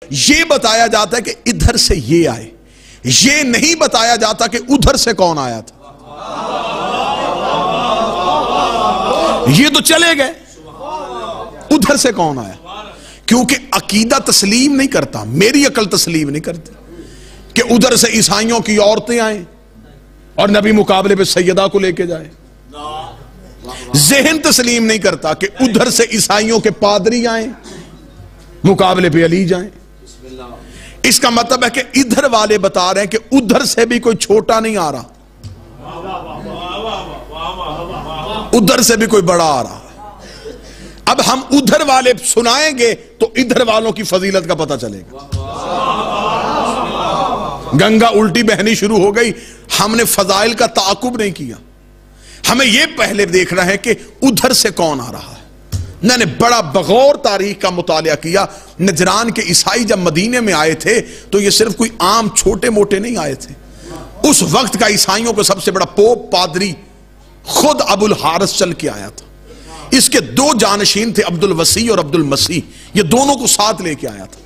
یہ بتایا جاتا ہے کہ ادھر سے یہ آئے، یہ نہیں بتایا جاتا کہ ادھر سے کون آیا تھا۔ یہ تو چلے گئے، ادھر سے کون آیا؟ کیونکہ عقیدہ تسلیم نہیں کرتا، میری عقل تسلیم نہیں کرتی کہ ادھر سے عیسائیوں کی عورتیں آئیں اور نبی مقابلے پہ سیدہ کو لے کے جائے۔ ذہن تسلیم نہیں کرتا کہ ادھر سے عیسائیوں کے پادری آئیں مقابلے پہ علی جائیں۔ اس کا مطلب ہے کہ ادھر والے بتا رہے ہیں کہ ادھر سے بھی کوئی چھوٹا نہیں آ رہا، ادھر سے بھی کوئی بڑا آ رہا۔ اب ہم ادھر والے سنائیں گے تو ادھر والوں کی فضیلت کا پتہ چلے گا۔ گنگا الٹی بہنی شروع ہو گئی، ہم نے فضائل کا تعاقب نہیں کیا، ہمیں یہ پہلے دیکھنا ہے کہ ادھر سے کون آ رہا ہے۔ میں نے بڑا بغور تاریخ کا مطالعہ کیا۔ نجران کے عیسائی جب مدینے میں آئے تھے تو یہ صرف کوئی عام چھوٹے موٹے نہیں آئے تھے، اس وقت کا عیسائیوں کو سب سے بڑا پوپ پادری خود ابو الحارث چل کے آیا تھا۔ اس کے دو جانشین تھے، عبد الوسیع اور عبد المسیح، یہ دونوں کو ساتھ لے کے آیا تھا۔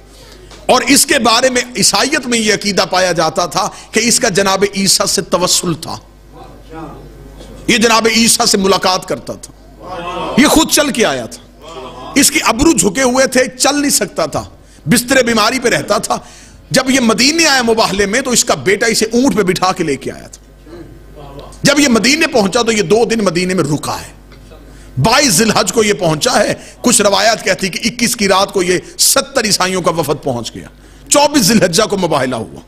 اور اس کے بارے میں عیسائیت میں یہ عقیدہ پایا جاتا تھا کہ اس کا جناب عیسیٰ سے توسل تھا، یہ جناب عیسیٰ سے ملاقات کرتا تھا، یہ خود چل کے آیا تھا۔ اس کی ابرو جھکے ہوئے تھے، چل نہیں سکتا تھا، بستر بیماری پہ رہتا تھا۔ جب یہ مدینے آیا مباہلے میں تو اس کا بیٹا اسے اونٹ پہ بٹھا کے لے کے آیا تھا۔ جب یہ مدینے پہنچا تو یہ 2 دن مدینے میں رکا ہے، 22 ذی الحج کو یہ پہنچا ہے۔ کچھ روایات کہتی کہ 21 کی رات کو یہ 70 عیسائیوں کا وفد پہنچ گیا، 24 ذی الحجہ کو مباہلہ ہوا۔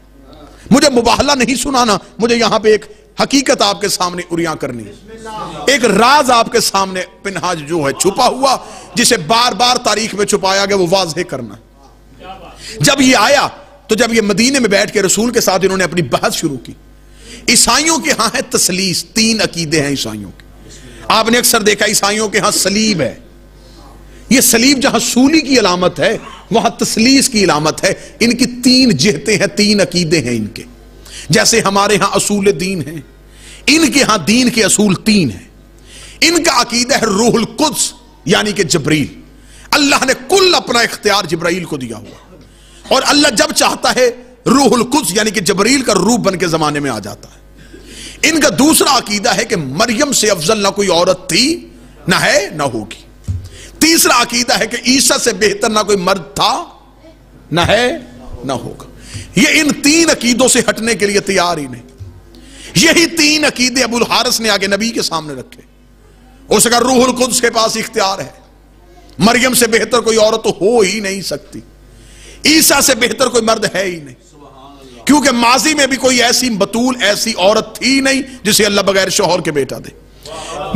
مجھے مباہلہ نہیں سنانا، مجھے یہاں پہ ایک حقیقت آپ کے سامنے عریاں کرنی ہے، ایک راز آپ کے سامنے پنہا جو ہے چھپا ہوا، جسے بار بار تاریخ میں چھپایا گیا، وہ واضح کرنا۔ جب یہ آیا تو جب یہ مدینے میں بیٹھ کے رسول کے ساتھ انہوں نے اپنی بحث شروع کی۔ عیسائیوں کے ہاں ہے تسلیس، 3 عقیدے ہیں عیسائیوں کے۔ آپ نے اکثر دیکھا عیسائیوں کے ہاں صلیب ہے، یہ صلیب جہاں سولی کی علامت ہے وہاں تسلیس کی علامت ہے۔ ان کی 3 جہتیں ہیں، 3 عقیدے ہیں ان کے۔ جیسے ہمارے ہاں اصول دین ہیں، ان کے ہاں دین کے اصول 3 ہیں۔ ان کا عقیدہ ہے روح القدس یعنی کہ جبریل، اللہ نے کل اپنا اختیار جبرائیل کو دیا ہوا، اور اللہ جب چاہتا ہے روح القدس یعنی کہ جبریل کا روح بن کے زمانے میں آ جاتا ہے۔ ان کا دوسرا عقیدہ ہے کہ مریم سے افضل نہ کوئی عورت تھی، نہ ہے نہ ہوگی۔ تیسرا عقیدہ ہے کہ عیسیٰ سے بہتر نہ کوئی مرد تھا، نہ ہے نہ ہوگا۔ یہ ان 3 عقیدوں سے ہٹنے کے لیے تیار ہی نہیں۔ یہی 3 عقیدے ابو الحارث نے آگے نبی کے سامنے رکھے۔ اس کا روح القدس کے پاس اختیار ہے، مریم سے بہتر کوئی عورت تو ہو ہی نہیں سکتی، عیسیٰ سے بہتر کوئی مرد ہے ہی نہیں، کیونکہ ماضی میں بھی کوئی ایسی بطول ایسی عورت تھی نہیں جسے اللہ بغیر شوہر کے بیٹا دے۔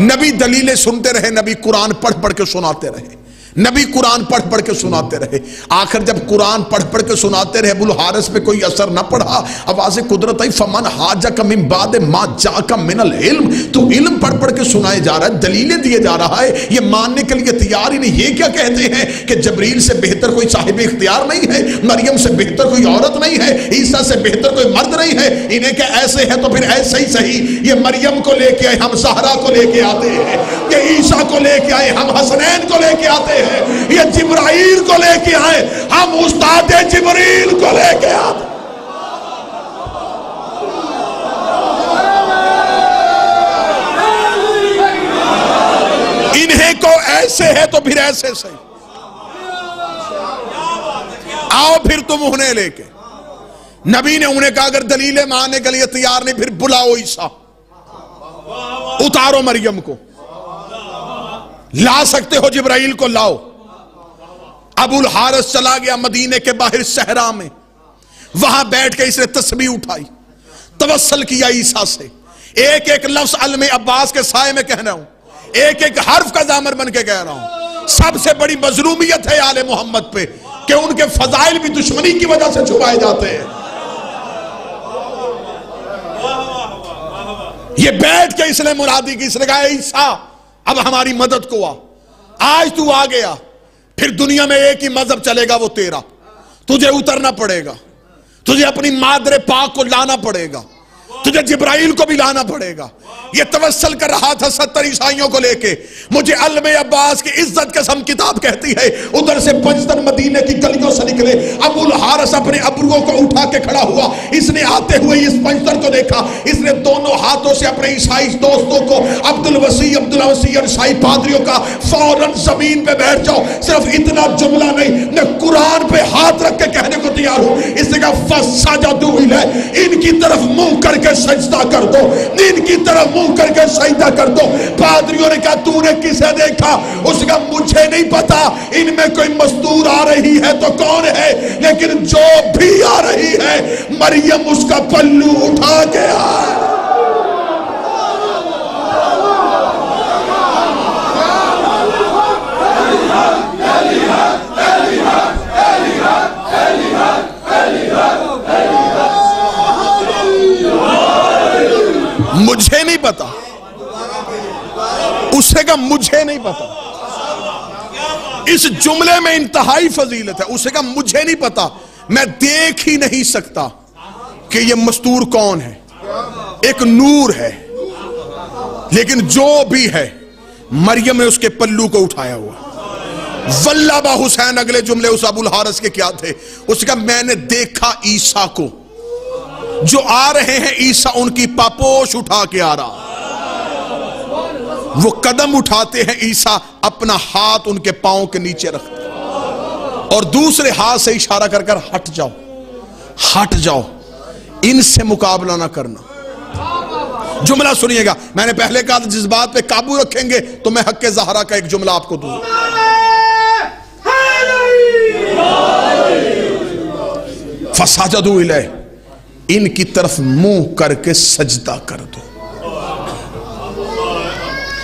نبی دلیلیں سنتے رہے، نبی قرآن پڑھ پڑھ کے سناتے رہے، نبی قرآن پڑھ پڑھ کے سناتے رہے۔ آخر جب قرآن پڑھ پڑھ کے سناتے رہے ابو الحارث پہ کوئی اثر نہ پڑا، آواز قدرت آئی فمن حاجک من بعد ما جاک من العلم، تو علم پڑھ پڑھ کے سنائے جا رہا ہے، دلیلیں دیے جا رہا ہے، یہ ماننے کے لیے تیار ہی نہیں۔ یہ کیا کہتے ہیں کہ جبریل سے بہتر کوئی صاحب اختیار نہیں ہے، مریم سے بہتر کوئی عورت نہیں ہے، عیسیٰ سے بہتر کوئی مرد نہیں ہے۔ انہیں کہ ایسے ہے تو پھر ایسے ہی صحیح، یہ مریم کو لے کے آئے ہم زہرا کو لے کے آتے ہیں، یہ عیسیٰ کو لے کے آئے ہم حسنین کو لے کے آتے ہیں، یہ جبرائیل کو لے کے آئے ہم استاد جبریل کو لے کے آتے۔ انہیں کو ایسے ہے تو پھر ایسے سے آؤ، پھر تم انہیں لے کے۔ نبی نے انہیں کہا اگر دلیلیں ماننے کے لیے تیار نہیں پھر بلاؤ عیسیٰ، اتارو مریم کو، لا سکتے ہو جبرائیل کو لاؤ۔ ابو الحارث چلا گیا مدینے کے باہر صحرا میں، وہاں بیٹھ کے اس نے تسبیح اٹھائی، توسل کیا عیسیٰ سے، ایک ایک لفظ علم عباس کے سائے میں کہہ رہا ہوں، ایک ایک حرف کا ضامر بن کے کہہ رہا ہوں۔ سب سے بڑی مظلومیت ہے آل محمد پہ کہ ان کے فضائل بھی دشمنی کی وجہ سے چھپائے جاتے ہیں۔ یہ بیٹھ کے اس نے مرادی کی، اس نے کہا عیسیٰ اب ہماری مدد کو آج تو آ گیا، پھر دنیا میں ایک ہی مذہب چلے گا وہ تیرا، تجھے اترنا پڑے گا، تجھے اپنی مادر پاک کو لانا پڑے گا، تجھے جبرائیل کو بھی لانا پڑے گا. یہ توسل کر رہا تھا 70 عیسائیوں کو لے کے. مجھے علم عباس کی عزت قسم کتاب کہتی ہے ادھر سے پنجتن مدینے کی گلیوں سے نکلے. ابو الحارث اپنے ابروؤں کو اٹھا کے کھڑا ہوا. اس نے آتے ہوئے اس پنجتن کو دیکھا. اس نے دونوں ہاتھوں سے اپنے عیسائی دوستوں کو عبدالوسیع عیسائی پادریوں کا فوراً زمین پہ بیٹھ جاؤ. صرف اتنا جملہ نہیں، میں قرآن پہ ہاتھ رکھ کے کہنے کو تیار ہوں. اس نے کہا فسجدوا الیہ، ان کی طرف منہ کر کے سجدہ کر دو، ان کی طرف منہ کر کے سجدہ کر دو. پادریوں نے کہا تو نے کسے دیکھا؟ اس کا مجھے نہیں پتا، ان میں کوئی مستور آ رہی ہے تو کون ہے، لیکن جو بھی آ رہی ہے مریم اس کا پلو اٹھا کے آئے. مجھے نہیں پتا، اسے کا مجھے نہیں پتا. اس جملے میں انتہائی فضیلت ہے. اسے کا مجھے نہیں پتا، میں دیکھ ہی نہیں سکتا کہ یہ مستور کون ہے. ایک نور ہے، لیکن جو بھی ہے مریم نے اس کے پلو کو اٹھایا ہوا. واللہ حسین اگلے جملے اس ابو الحارث کے کیا تھے؟ اس کا میں نے دیکھا عیسیٰ کو، جو آ رہے ہیں عیسیٰ ان کی پاپوش اٹھا کے آ رہا. وہ قدم اٹھاتے ہیں، عیسیٰ اپنا ہاتھ ان کے پاؤں کے نیچے رکھتے ہیں اور دوسرے ہاتھ سے اشارہ کر کر ہٹ جاؤ، ہٹ جاؤ، ان سے مقابلہ نہ کرنا. جملہ سنیے گا. میں نے پہلے کہا تھا جس بات پہ قابو رکھیں گے تو میں حق زہرا کا ایک جملہ آپ کو دوں. فسجدوا الیہ، ان کی طرف منہ کر کے سجدہ کر دو.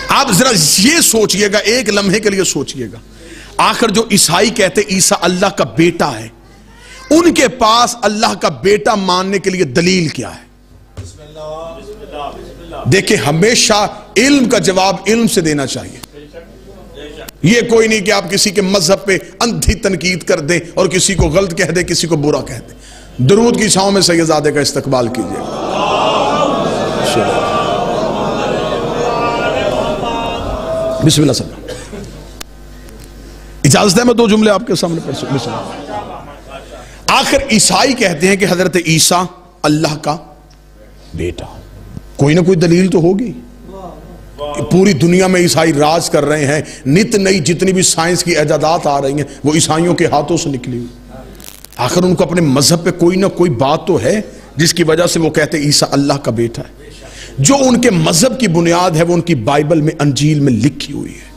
آپ ذرا یہ سوچئے گا، ایک لمحے کے لیے سوچئے گا. آخر جو عیسائی کہتے عیسیٰ اللہ کا بیٹا ہے، ان کے پاس اللہ کا بیٹا ماننے کے لیے دلیل کیا ہے؟ دیکھیں ہمیشہ علم کا جواب علم سے دینا چاہیے. یہ کوئی نہیں کہ آپ کسی کے مذہب پہ اندھی تنقید کر دیں اور کسی کو غلط کہہ دیں، کسی کو برا کہہ دیں. درود کی چھاؤں میں سیدزادے کا استقبال کیجئے. بسم اللہ صلی اللہ. اجازت ہے میں دو جملے آپ کے سامنے پڑھ سکوں. بسم اللہ. آخر عیسائی کہتے ہیں کہ حضرت عیسیٰ اللہ کا بیٹا. کوئی نہ کوئی دلیل تو ہوگی. پوری دنیا میں عیسائی راج کر رہے ہیں. نت نئی جتنی بھی سائنس کی ایجادات آ رہی ہیں وہ عیسائیوں کے ہاتھوں سے نکلی ہوئی. آخر ان کو اپنے مذہب پہ کوئی نہ کوئی بات تو ہے جس کی وجہ سے وہ کہتے ہیں عیسیٰ اللہ کا بیٹا ہے. جو ان کے مذہب کی بنیاد ہے وہ ان کی بائبل میں انجیل میں لکھی ہوئی ہے.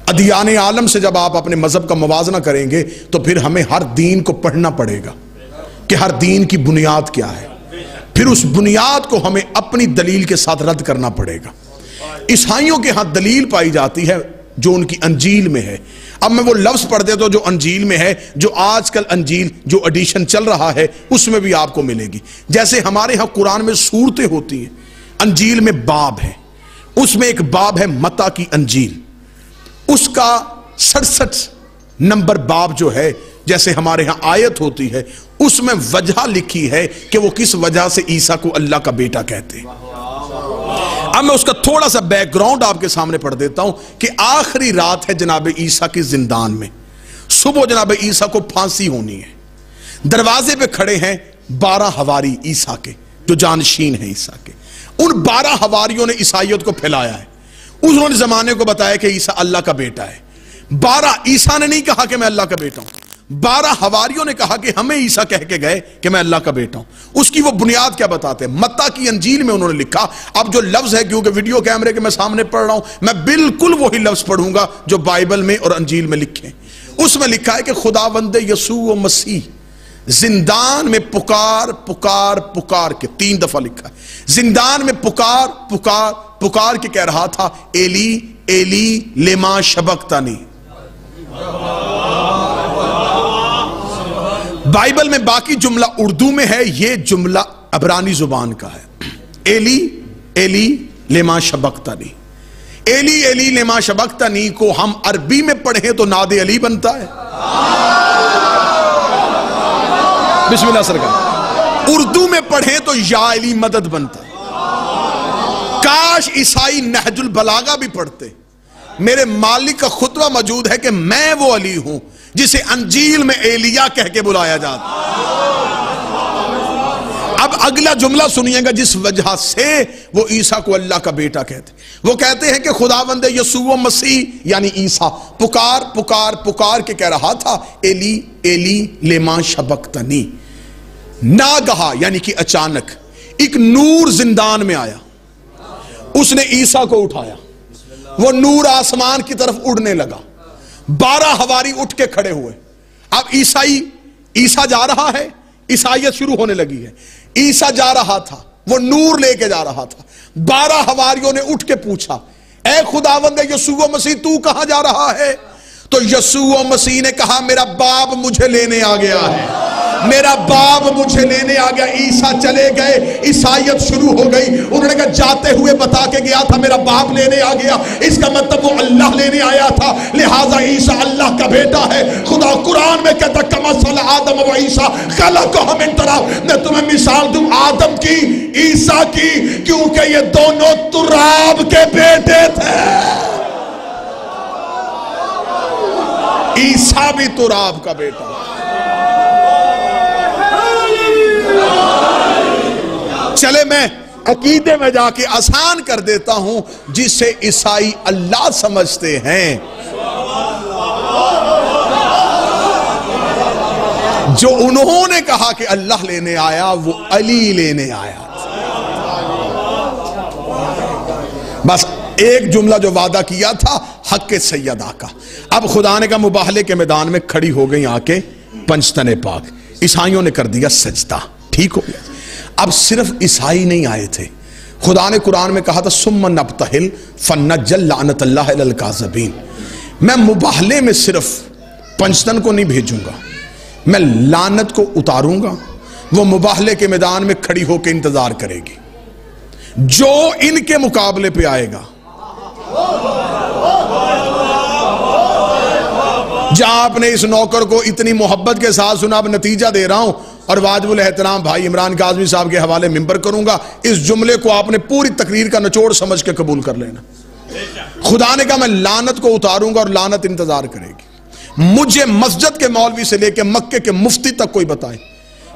ادیان عالم سے جب آپ اپنے مذہب کا موازنہ کریں گے تو پھر ہمیں ہر دین کو پڑھنا پڑے گا کہ ہر دین کی بنیاد کیا ہے. پھر اس بنیاد کو ہمیں اپنی دلیل کے ساتھ رد کرنا پڑے گا. عیسائیوں کے ہاں دلیل پائی جاتی ہے جو ان کی انجیل میں ہے. اب میں وہ لفظ پڑھ دیتا ہوں جو انجیل میں ہے، جو آج کل انجیل جو ایڈیشن چل رہا ہے اس میں بھی آپ کو ملے گی. جیسے ہمارے ہاں قرآن میں سورتیں ہوتی ہیں، انجیل میں باب ہے. اس میں ایک باب ہے متی کی انجیل، اس کا 67 نمبر باب جو ہے، جیسے ہمارے ہاں آیت ہوتی ہے اس میں وجہ لکھی ہے کہ وہ کس وجہ سے عیسیٰ کو اللہ کا بیٹا کہتے ہیں. اب میں اس کا تھوڑا سا بیک گراؤنڈ آپ کے سامنے پڑھ دیتا ہوں کہ آخری رات ہے جناب عیسیٰ کی زندان میں. صبح جناب عیسیٰ کو پھانسی ہونی ہے. دروازے پہ کھڑے ہیں 12 حواری عیسیٰ کے جو جانشین ہیں عیسیٰ کے. ان 12 حواریوں نے عیسائیت کو پھیلایا ہے. انہوں نے زمانے کو بتایا کہ عیسیٰ اللہ کا بیٹا ہے. 12 عیسیٰ نے نہیں کہا کہ میں اللہ کا بیٹا ہوں، 12 حواریوں نے کہا کہ ہمیں عیسیٰ کہہ کے گئے کہ میں اللہ کا بیٹا ہوں. اس کی وہ بنیاد کیا بتاتے ہیں؟ متی کی انجیل میں انہوں نے لکھا. اب جو لفظ ہے کیونکہ ویڈیو کیمرے کے میں سامنے پڑھ رہا ہوں، میں بالکل وہی لفظ پڑھوں گا جو بائبل میں اور انجیل میں لکھے. اس میں لکھا ہے کہ خداوند یسوع مسیح زندان میں پکار پکار پکار کے 3 دفعہ لکھا ہے. زندان میں پکار پکار پکار کے کہہ رہا تھا ایلی ایلی لما شبقتنی. بائبل میں باقی جملہ اردو میں ہے، یہ جملہ عبرانی زبان کا ہے. ایلی ایلی لما شبقتنی. ایلی ایلی لما شبقتنی کو ہم عربی میں پڑھیں تو ناد علی بنتا ہے. بسم اللہ سرکار. اردو میں پڑھیں تو یا علی مدد بنتا. کاش عیسائی نہج البلاغہ بھی پڑھتے. میرے مالک کا خطبہ موجود ہے کہ میں وہ علی ہوں جسے انجیل میں ایلیا کہہ کے بلایا جاتا. اب اگلا جملہ سنیے گا جس وجہ سے وہ عیسیٰ کو اللہ کا بیٹا کہتے. وہ کہتے ہیں کہ خداوند یسوع مسیح یعنی عیسیٰ پکار پکار پکار کے کہہ رہا تھا ایلی ایلی لما شبقتنی. ناگہا یعنی کہ اچانک ایک نور زندان میں آیا, اس نے عیسیٰ کو اٹھایا, وہ نور آسمان کی طرف اڑنے لگا. 12 حواری اٹھ کے کھڑے ہوئے. اب عیسیٰ جا رہا ہے, عیسائیت شروع ہونے لگی ہے. عیسیٰ جا رہا تھا, وہ نور لے کے جا رہا تھا. 12 حواریوں نے اٹھ کے پوچھا اے خداوند یسوع مسیح تو کہاں جا رہا ہے؟ تو یسوع مسیح نے کہا میرا باپ مجھے لینے آ گیا ہے, میرا باپ مجھے لینے آ گیا. عیسیٰ چلے گئے, عیسائیت شروع ہو گئی. انہوں نے کہا جاتے ہوئے بتا کے گیا تھا میرا باپ لینے آ گیا, اس کا مطلب وہ اللہ لینے آیا تھا, لہٰذا عیسیٰ اللہ کا بیٹا ہے. خدا قرآن میں کہتا کمثل آدم و عیسیٰ خلقہ من تراب. میں تمہیں مثال دوں آدم کی, عیسیٰ کی, کیونکہ یہ دونوں تراب کے بیٹے تھے. عیسیٰ بھی تراب کا بیٹا. چلے میں عقیدے میں جا کے آسان کر دیتا ہوں جسے عیسائی اللہ سمجھتے ہیں. جو انہوں نے کہا کہ اللہ لینے آیا وہ علی لینے آیا. بس ایک جملہ جو وعدہ کیا تھا حق سیدہ کا. اب خدا نے کہا مباہلے کے میدان میں کھڑی ہو گئی آ کے پنجتن پاک. عیسائیوں نے کر دیا سجدہ, ٹھیک ہو گیا. اب صرف عیسائی نہیں آئے تھے. خدا نے قرآن میں کہا تھا ثم نبتہل فنجل لعنت اللہ علی الکاذبین. میں مباہلے میں صرف پنجتن کو نہیں بھیجوں گا, میں لعنت کو اتاروں گا. وہ مباہلے کے میدان میں کھڑی ہو کے انتظار کرے گی. جو ان کے مقابلے پہ آئے گا, جہاں آپ نے اس نوکر کو اتنی محبت کے ساتھ سنا, اب نتیجہ دے رہا ہوں اور واجب الاحترام بھائی عمران کاظمی صاحب کے حوالے ممبر کروں گا. اس جملے کو آپ نے پوری تقریر کا نچوڑ سمجھ کے قبول کر لینا. خدا نے کہا میں لعنت کو اتاروں گا اور لعنت انتظار کرے گی. مجھے مسجد کے مولوی سے لے کے مکے کے مفتی تک کوئی بتائے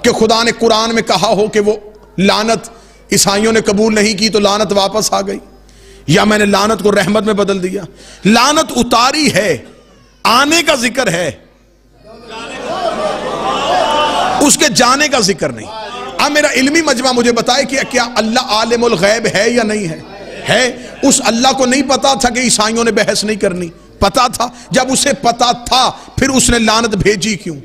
کہ خدا نے قرآن میں کہا ہو کہ وہ لعنت عیسائیوں نے قبول نہیں کی تو لعنت واپس آ گئی, یا میں نے لعنت کو رحمت میں بدل دیا. لعنت اتاری ہے, آنے کا ذکر ہے, اس کے جانے کا ذکر نہیں. اب میرا علمی مجمع مجھے بتائے کہ کیا اللہ عالم الغیب ہے یا نہیں ہے؟ ہے. اس اللہ کو نہیں پتا تھا کہ عیسائیوں نے بحث نہیں کرنی؟ پتا تھا. جب اسے پتا تھا پھر اس نے لعنت بھیجی کیوں؟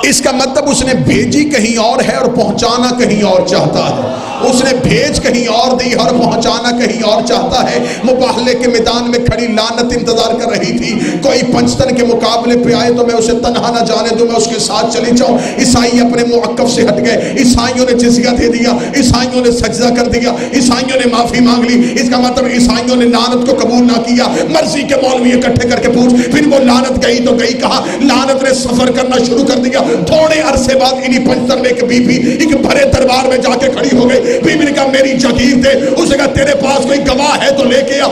اس کا مطلب اس نے بھیجی کہیں اور ہے اور پہنچانا کہیں اور چاہتا ہے. اس نے بھیج کہیں اور دی اور پہنچانا کہیں اور چاہتا ہے. مباہلے کے میدان میں کھڑی لعنت انتظار کر رہی تھی کوئی پنجتن کے مقابلے پہ آئے تو میں اسے تنہا نہ جانے دوں, میں اس کے ساتھ چلی جاؤں. عیسائی اپنے موقف سے ہٹ گئے, عیسائیوں نے جزیہ دے دیا, عیسائیوں نے سجدہ کر دیا, عیسائیوں نے معافی مانگ لی. اس کا مطلب عیسائیوں نے لعنت کو قبول نہ کیا. مرضی کے مولوی اکٹھے کر کے پوچھ, پھر وہ لعنت گئی تو گئی کہا. لعنت نے سفر کرنا شروع کر دیا. تھوڑے عرصے بعد انہی پنجتن میں ایک بی بی ایک بھرے دربار میں جا کے کھڑی ہو گئی. بی بی نے کہا میری جگیر دے. اس نے کہا تیرے پاس کوئی گواہ ہے تو لے کے آ.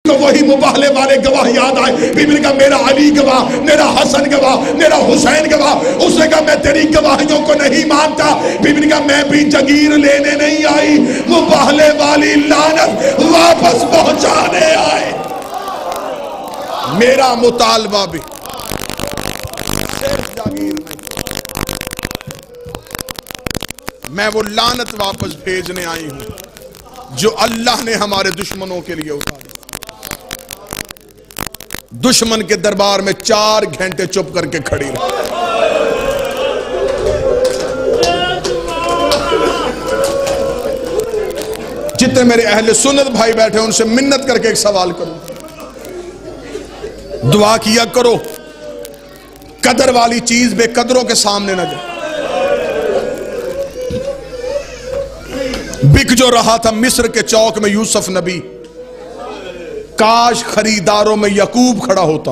وہی مباہلے والے گواہ یاد آئے. بی بی نے کہا میرا علی گواہ, میرا حسن گواہ, میرا حسین گواہ. اس نے کہا میں تیری گواہیوں کو نہیں مانتا. بی بی نے کہا میں بھی جگیر لینے نہیں آئی, مباہلے والی لعنت واپس پہنچانے آئے. میرا مطالبہ بھی جاگیر نہیں, میں وہ لعنت واپس بھیجنے آئی ہوں جو اللہ نے ہمارے دشمنوں کے لیے اتاری. دشمن کے دربار میں 4 گھنٹے چپ کر کے کھڑی رہی. جتنے میرے اہل سنت بھائی بیٹھے ان سے منت کر کے ایک سوال کروں, دعا کیا کرو قدر والی چیز بے قدروں کے سامنے نہ جائے. بک جو رہا تھا مصر کے چوک میں یوسف نبی, کاش خریداروں میں یعقوب کھڑا ہوتا,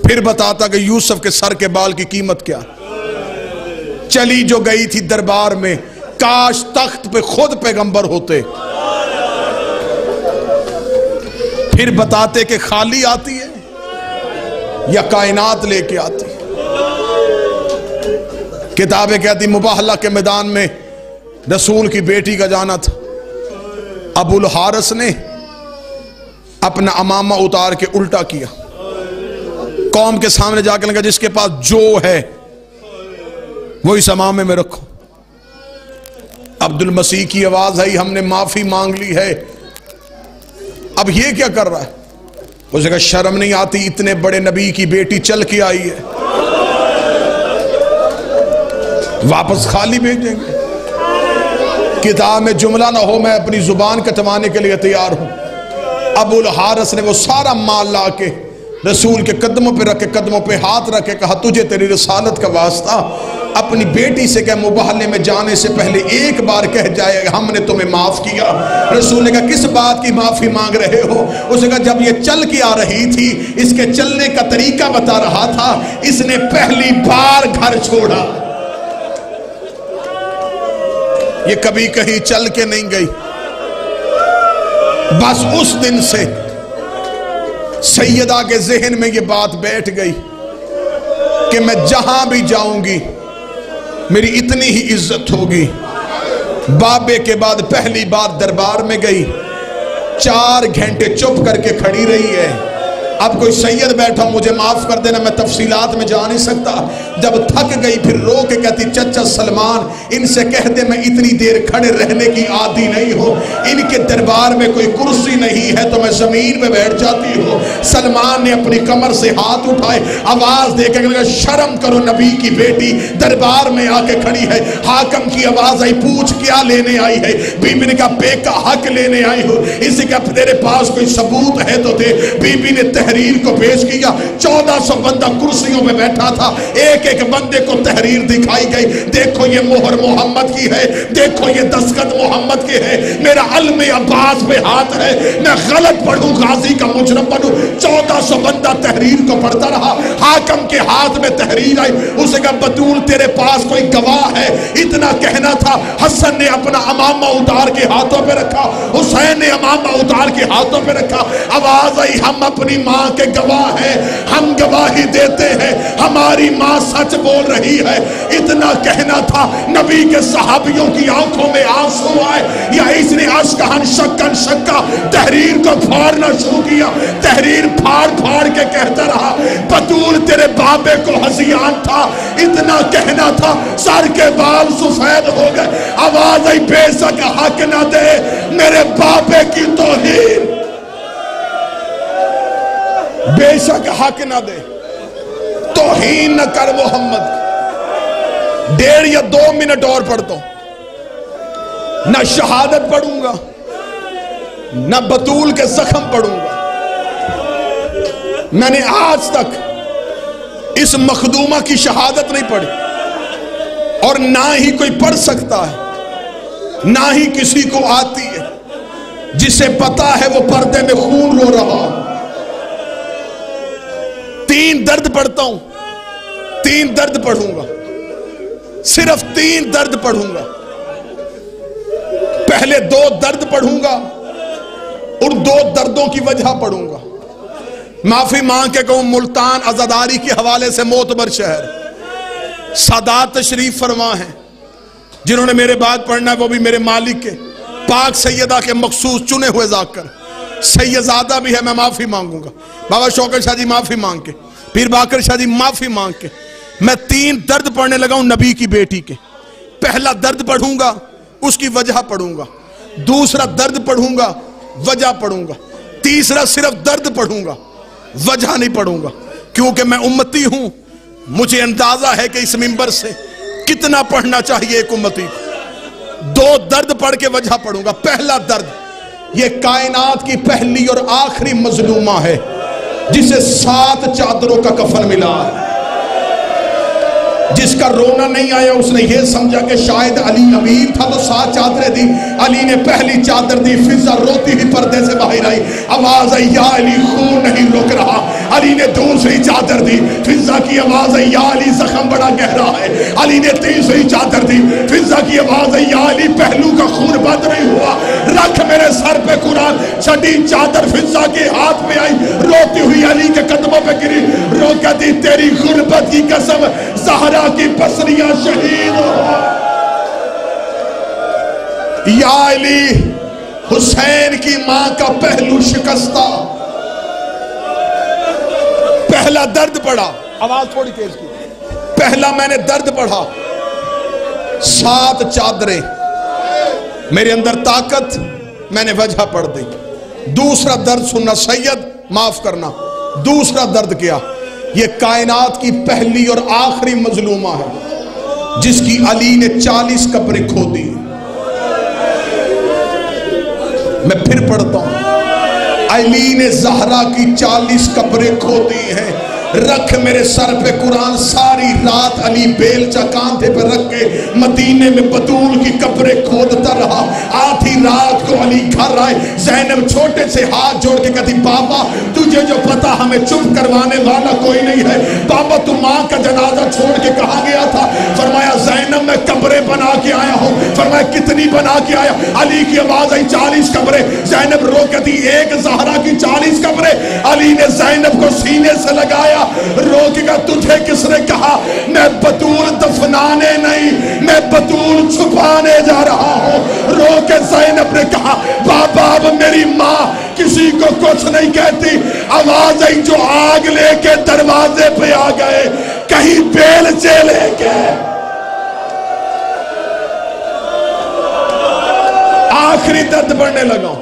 پھر بتاتا کہ یوسف کے سر کے بال کی قیمت کیا. چلی جو گئی تھی دربار میں، کاش تخت پہ خود پیغمبر ہوتے، پھر بتاتے کہ خالی آتی ہے یا کائنات لے کے آتی۔ کتابیں کہتی مباہلہ کے میدان میں رسول کی بیٹی کا جانا تھا، ابو الحارث نے اپنا امامہ اتار کے الٹا کیا، قوم کے سامنے جا کے لگا جس کے پاس جو ہے وہ اس امامے میں رکھو۔ عبد المسیح کی آواز آئی، ہم نے معافی مانگ لی ہے، اب یہ کیا کر رہا ہے؟ اس نے کہا شرم نہیں آتی، اتنے بڑے نبی کی بیٹی چل کے آئی ہے، واپس خالی بھیجیں گے؟ کتاب میں جملہ نہ ہو میں اپنی زبان کٹوانے کے لیے تیار ہوں۔ ابو الحارث نے وہ سارا مال لا کے رسول کے قدموں پہ رکھے، قدموں پہ ہاتھ رکھے، کہا تجھے تیری رسالت کا واسطہ اپنی بیٹی سے کہ مباہلے میں جانے سے پہلے ایک بار کہہ جائے ہم نے تمہیں معاف کیا۔ رسول نے کہا کس بات کی معافی مانگ رہے ہو؟ اس نے کہا جب یہ چل کے آ رہی تھی، اس کے چلنے کا طریقہ بتا رہا تھا، اس نے پہلی بار گھر چھوڑا، یہ کبھی کہیں چل کے نہیں گئی۔ بس اس دن سے سیدہ کے ذہن میں یہ بات بیٹھ گئی کہ میں جہاں بھی جاؤں گی میری اتنی ہی عزت ہوگی۔ بابے کے بعد پہلی بار دربار میں گئی، 4 گھنٹے چپ کر کے کھڑی رہی ہے۔ اب کوئی سید بیٹھا مجھے معاف کر دینا، میں تفصیلات میں جا نہیں سکتا۔ جب تھک گئی پھر رو کے کہتی چچا سلمان ان سے کہہ دے میں اتنی دیر کھڑے رہنے کی عادی نہیں ہوں، ان کے دربار میں کوئی کرسی نہیں ہے تو میں زمین پہ بیٹھ جاتی ہوں۔ سلمان نے اپنی کمر سے ہاتھ اٹھائے، آواز دے کے کہا شرم کرو، نبی کی بیٹی دربار میں آ کے کھڑی ہے۔ حاکم کی آواز آئی، پوچھ کیا لینے آئی ہے؟ بی بی نے کہا بے کا حق لینے آئی ہوں۔ اسی کہ تیرے پاس کوئی ثبوت ہے تو دے۔ بی بی نے تحریر کو پیش کیا، 1400 بندہ کرسیوں میں بیٹھا تھا، ایک ایک بندے کو تحریر دکھائی گئی، دیکھو یہ مہر محمد کی ہے، دیکھو یہ دستخط محمد کے ہے، میرا علم عباس پہ ہاتھ ہے، میں غلط پڑھوں غازی کا مجرم بنوں۔ 1400 بندہ تحریر کو پڑھتا رہا، حاکم کے ہاتھ میں تحریر آئی، اسے کہا بطول تیرے پاس کوئی گواہ ہے؟ اتنا کہنا تھا، حسن نے اپنا امامہ اتار کے ہاتھوں پہ رکھا، حسین نے امامہ اتار کے ہاتھوں پہ رکھا، آواز آئی ہم اپنی ماں کے گواہ ہیں، ہم گواہی دیتے ہیں ہماری ماں سچ بول رہی ہے۔ اتنا کہنا تھا، نبی کے صحابیوں کی آنکھوں میں آنسو آئے، یا اس نے اشکہن شکن شکا تحریر کو پھاڑنا شروع کیا، تحریر پھاڑ پھاڑ کے کہتا رہا بطول تیرے بابے کو ہذیان تھا۔ اتنا کہنا تھا، سر کے بال سفید ہو گئے، آواز آئی بے شک حق نہ دے میرے بابے کی توہین، بے شک حق نہ دے، توہین نہ کر محمد کی۔ 1.5 یا 2 منٹ اور پڑھتا ہوں، نہ شہادت پڑھوں گا نہ بطول کے زخم پڑھوں گا۔ میں نے آج تک اس مخدومہ کی شہادت نہیں پڑھی، اور نہ ہی کوئی پڑھ سکتا ہے، نہ ہی کسی کو آتی ہے۔ جسے پتا ہے وہ پردے میں خون رو رہا۔ 3 درد پڑھتا ہوں، 3 درد پڑھوں گا، صرف 3 درد پڑھوں گا۔ پہلے 2 درد پڑھوں گا اور 2 دردوں کی وجہ پڑھوں گا۔ معافی مانگ کے کہوں ملتان عزاداری کے حوالے سے معتبر شہر، سادات تشریف فرما ہیں، جنہوں نے میرے بعد پڑھنا ہے وہ بھی میرے مالک کے پاک سیدہ کے مخصوص چنے ہوئے ذاکر سیدزادہ بھی ہے، میں معافی مانگوں گا۔ بابا شوکت شاہ جی معافی مانگ کے، پیر باقر شاہ جی معافی مانگ کے، میں 3 درد پڑھنے لگا ہوں نبی کی بیٹی کے۔ پہلا درد پڑھوں گا، اس کی وجہ پڑھوں گا، دوسرا درد پڑھوں گا، وجہ پڑھوں گا، تیسرا صرف درد پڑھوں گا، وجہ نہیں پڑھوں گا، کیونکہ میں امتی ہوں، مجھے اندازہ ہے کہ اس منبر سے کتنا پڑھنا چاہیے ایک امتی کو۔ 2 درد پڑھ کے وجہ پڑھوں گا۔ پہلا درد، یہ کائنات کی پہلی اور آخری مظلومہ ہے جسے 7 چادروں کا کفن ملا ہے۔ جس کا رونا نہیں آیا اس نے یہ سمجھا کہ شاید علی امیر تھا تو 7 چادریں دی. علی نے پہلی چادر دی, فضا روتی ہی پردے سے باہر آئی, آواز آئی یا علی خون نہیں رک رہا. علی نے دوسری چادر دی, فضا کی آواز آئی یا علی زخم بڑا گہرا ہے. علی نے تیسری چادر دی, فضا کی آواز آئی یا علی پہلو کا خون بند نہیں ہوا, رکھ میرے سر پہ قرآن. چھٹی چادر فضا کے ہاتھ میں آئی, روتی ہوئی علی کے قدموں پہ گری, رو کہتی تیری غربت کی قسم زہرا کی پسریاں شہید ہو. یا علی حسین کی ماں کا پہلو شکستہ. پہلا درد پڑا, آواز تھوڑی تیز کی, پہلا میں نے درد پڑھا, 7 چادریں, میرے اندر طاقت, میں نے وجہ پڑھ دی. دوسرا درد سننا سید معاف کرنا, دوسرا درد کیا, یہ کائنات کی پہلی اور آخری مظلومہ ہے جس کی علی نے 40 قبریں کھودی. میں پھر پڑھتا ہوں, علی نے زہرا کی 40 قبریں کھودی ہیں, رکھ میرے سر پہ قرآن. ساری رات علی بیلچہ کاندھے پہ رکھ کے مدینے میں بطول کی قبریں کھودتا رہا. آدھی رات کو علی گھر آئے, زینب چھوٹے سے ہاتھ جوڑ کے کہتی بابا تجھے جو پتا ہمیں چپ کروانے والا کوئی نہیں ہے, بابا تو ماں کا جنازہ چھوڑ کے کہاں گیا تھا؟ فرمایا زینب میں قبریں بنا کے آیا ہوں. فرمایا کتنی بنا کے آیا؟ علی کی آواز آئی 40 قبریں. زینب رو کہتی ایک زہرا کی 40 قبریں. علی نے زینب کو سینے سے لگایا, روکے گا تجھے کس نے کہا؟ میں بطول دفنانے نہیں, میں بطول چھپانے جا رہا ہوں. روکے زینب نے کہا بابا اب میری ماں کسی کو کچھ نہیں کہتی. آواز آئی جو آگ لے کے دروازے پہ آ گئے, کہیں بیلچے لے کے. آخری درد پڑھنے لگا.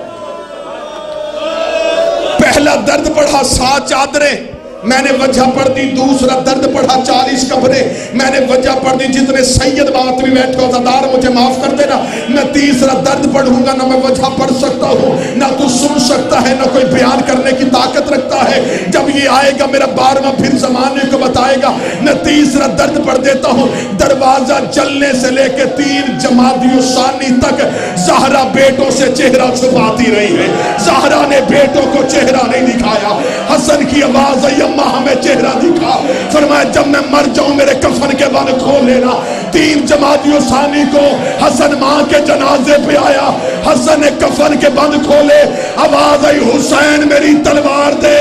پہلا درد پڑھا 7 چادریں, میں نے وجہ پڑھ دی. دوسرا درد پڑھا 40 قبریں, میں نے وجہ پڑھ دی. جتنے سید بات بھی بیٹھے ہو عزادار مجھے معاف کر دینا. میں تیسرا درد پڑھوں گا, نہ میں وجہ پڑھ سکتا ہوں, نہ تو سن سکتا ہے, نہ کوئی بیان کرنے کی طاقت رکھتا ہے. جب یہ آئے گا میرا 12واں پھر زمانے کو بتائے گا. میں تیسرا درد پڑھ دیتا ہوں. دروازہ جلنے سے لے کے 3 جمادی الثانی تک زہرا بیٹوں سے چہرہ چھپاتی رہی ہے. زہرا نے بیٹوں کو چہرہ نہیں دکھایا. حسن کی آواز آئی اماں ہمیں چہرہ دکھا. فرمایا جب میں مر جاؤں میرے کفن کے بند کھول لینا. 3 جمادی الثانی کو حسن ماں کے جنازے پہ آیا. حسن نے کفن کے بند کھولے. آواز آئی حسین میری تلوار دے.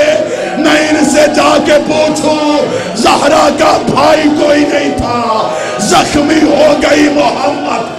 میں ان سے جا کے پوچھوں, زہرا کا بھائی کوئی نہیں تھا, زخمی ہو گئی محمد.